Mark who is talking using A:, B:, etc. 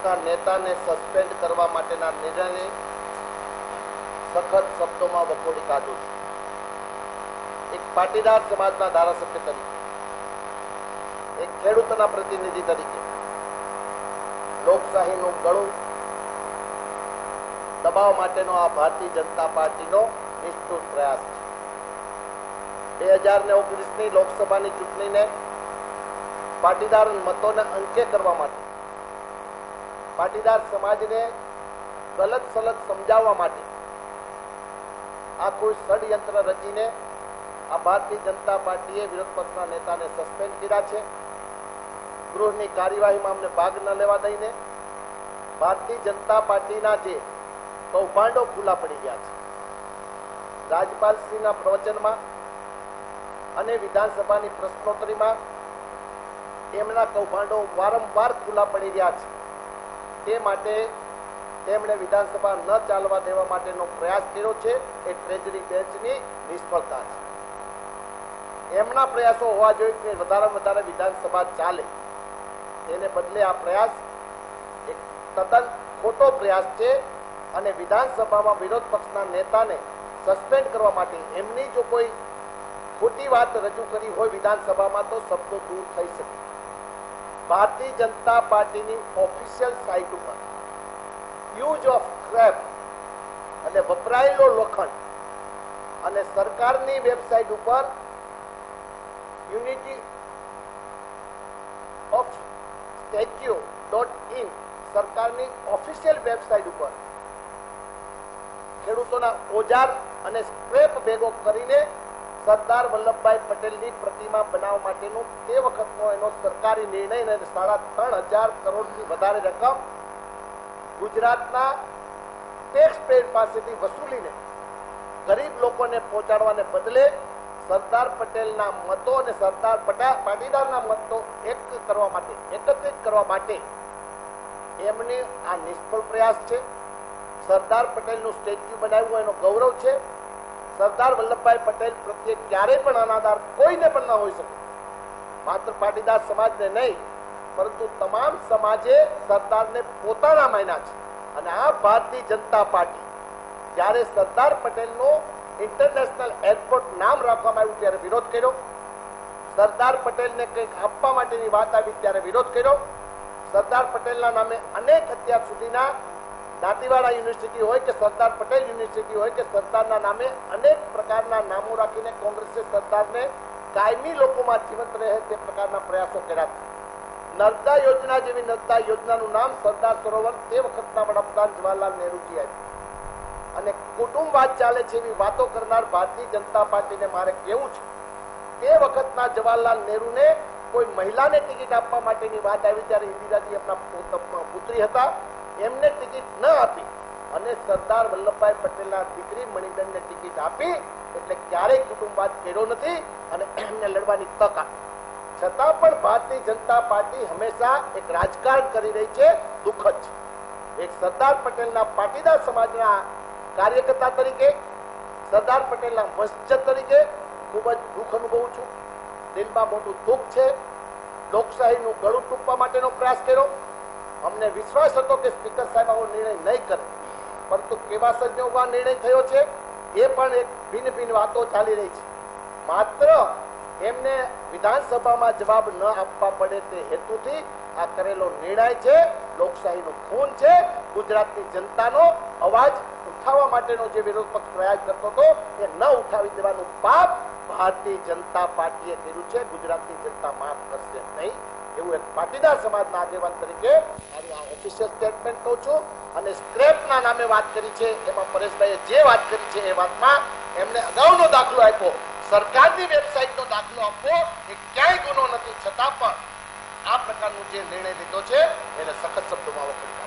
A: પક્ષના નેતાને સસ્પેન્ડ કરવા માટેના નિર્ણયને સખત શબ્દોમાં વખોડી કાઢું છું. એક પાટીદાર સમાજના ધારાસભ્ય તરીકે, એક ખેડૂતોના પ્રતિનિધિ તરીકે લોકશાહીનું ગળું દબાવવા માટેનો આ ભારતીય જનતા પાર્ટીનો નિષ્ઠુર પ્રયાસ છે. 2019ની લોકસભાની ચૂંટણીને પાટીદાર મતોને અંકે કરવા માટે, પાટીદાર સમાજને ગલત સલત સમજાવવા માટે આ કોઈ ષડયંત્ર રચીને આ ભારતીય જનતા પાર્ટીએ વિરોધ પક્ષના નેતાને સસ્પેન્ડ કર્યા છે. ગૃહની કાર્યવાહીમાં અમને ભાગ ન લેવા દઈને ભારતીય જનતા પાર્ટીના જે કૌભાંડો ખુલ્લા પડી ગયા છે. રાજ્યપાલશ્રીના પ્રવચનમાં અને વિધાનસભાની પ્રશ્નોત્તરીમાં એમના કૌભાંડો વારંવાર ખુલ્લા પડી રહ્યા છે. તે માટે તેમણે વિધાનસભા ન ચાલવા દેવા માટેનો પ્રયાસ કર્યો છે. એ ટ્રેજરી બેન્ચની નિષ્ફળતા છે. એમના પ્રયાસો હોવા જોઈએ કે વધારેમાં વધારે વિધાનસભા ચાલે, તેને બદલે આ પ્રયાસ એક તદ્દન ખોટો પ્રયાસ છે. અને વિધાનસભામાં વિરોધ પક્ષના નેતાને સસ્પેન્ડ કરવા માટે એમની જો કોઈ ખોટી વાત રજૂ કરી હોય વિધાનસભામાં તો શબ્દો દૂર થઈ શકે. ભારતીય જનતા પાર્ટીની ઓફિશિયલ સાઇટ ઉપર યુઝ ઓફ સ્ક્રેપ અને વપરાયેલો લોખંડ અને સરકારની વેબસાઇટ ઉપર યુનિટી ઓફ સ્ટેચ્યુ.in સરકારની ઓફિશિયલ વેબસાઇટ ઉપર ખેડૂતોના ઓજાર અને સ્ક્રેપ ભેગો કરીને સરદાર વલ્લભભાઈ પટેલની પ્રતિમા બનાવવા માટેનો તે વખતનો એનો સરકારી નિર્ણય 3,500 કરોડથી વધારે રકમ ગુજરાતના ટેક્સ પેડ પાસેથી વસૂલીને ગરીબ લોકોને પહોંચાડવાને બદલે સરદાર પટેલના મતો અને સરદાર પાટીદારના મતો એકત્રિત કરવા માટે એમને આ નિષ્ફળ પ્રયાસ છે. સરદાર પટેલનું સ્ટેચ્યુ બનાવ્યું એનો ગૌરવ છે. સરદાર વલ્લભભાઈ પટેલ પ્રત્યે ક્યારેય પણ અનાદર કોઈને પણ ન હોઈ શકે. માત્ર પાટીદાર સમાજને નહીં પરંતુ તમામ સમાજે સરદારને પોતાના માન્યા છે. અને આ ભારતીય જનતા પાર્ટી જ્યારે સરદાર પટેલનું ઇન્ટરનેશનલ એરપોર્ટ નામ રાખવામાં આવ્યું ત્યારે વિરોધ કર્યો. સરદાર પટેલને કંઈક આપવા માટેની વાત આવી ત્યારે વિરોધ કર્યો. સરદાર પટેલના નામે અનેક અત્યાર સુધીના દાંતીવાડા યુનિવર્સિટી હોય કે સરદાર પટેલ યુનિવર્સિટી હોય કે સરદારના નામે અનેક પ્રકારના નામો રાખીને કોંગ્રેસે સરદારને કાયમી લોકોમાં જીવંત રહે તે પ્રકારના પ્રયાસો કર્યા. નર્મદા યોજના જેવી નર્મદા યોજનાનું નામ સરદાર સરોવર તે વખતના વડાપ્રધાન જવાહરલાલ નહેરુજી આપ્યું. અને કુટુંબવાદ ચાલે છે એવી વાતો કરનાર ભારતીય જનતા પાર્ટીને મારે કેવું છે, તે વખતના જવાહરલાલ નહેરુને કોઈ મહિલાને ટિકિટ આપવા માટેની વાત આવી ત્યારે ઇન્દિરાજી એમના પુત્રી હતા, એમને ટિકિટ ન આપી અને સરદાર વલ્લભભાઈ પટેલના દીકરી મણિબેનને ટિકિટ આપી. એટલે ક્યારેય કુટુંબવાદ કર્યો નથી અને એમને લડવાની તક આપી. છતાં પણ ભારતીય જનતા પાર્ટી હંમેશા એક રાજકારણ કરી રહી છે. દુઃખદ છે. એક સરદાર પટેલના પાટીદાર સમાજના કાર્યકર્તા તરીકે, સરદાર પટેલના વંશજ તરીકે ખૂબ જ દુઃખ અનુભવું છું. દિલમાં મોટું દુઃખ છે. લોકશાહીનું ગળું ટૂંકવા માટેનો પ્રયાસ કર્યો. અમને વિશ્વાસ હતો કે સ્પીકર સાહેબ આવો નિર્ણય નહીં કરે, પરંતુ કેવા સંજોગોમાં નિર્ણય થયો છે એ પણ એક ભિન્ન ભિન્ન વાતો ચાલી રહી છે. માત્ર એમને વિધાનસભામાં જવાબ ન આપવા પડે તે હેતુથી આ કરેલો નિર્ણય છે. લોકશાહીનું ખૂન છે. ગુજરાતની જનતાનો અવાજ ઉઠાવવા માટેનો જે વિરોધ પક્ષ પ્રયાસ કરતો હતો એ ન ઉઠાવી દેવાનું પાપ ભારતીય જનતા પાર્ટીએ કર્યું છે. ગુજરાતની જનતા માફ કરશે નહીં એવું એક પાટીદાર સમાજના આગેવાન તરીકે મારું આ ઓફિશિયલ સ્ટેટમેન્ટ કહું છું. અને સ્ક્રેપના નામે વાત કરી છે એમાં પરેશભાઈએ જે વાત કરી છે એ વાતમાં એમને અગાઉનો દાખલો આપ્યો, સરકારની વેબસાઇટનો દાખલો આપવો એ ક્યાંય ગુનો નથી. છતાં પણ આ પ્રકારનો જે નિર્ણય લીધો છે એને સખત શબ્દોમાં વખોડી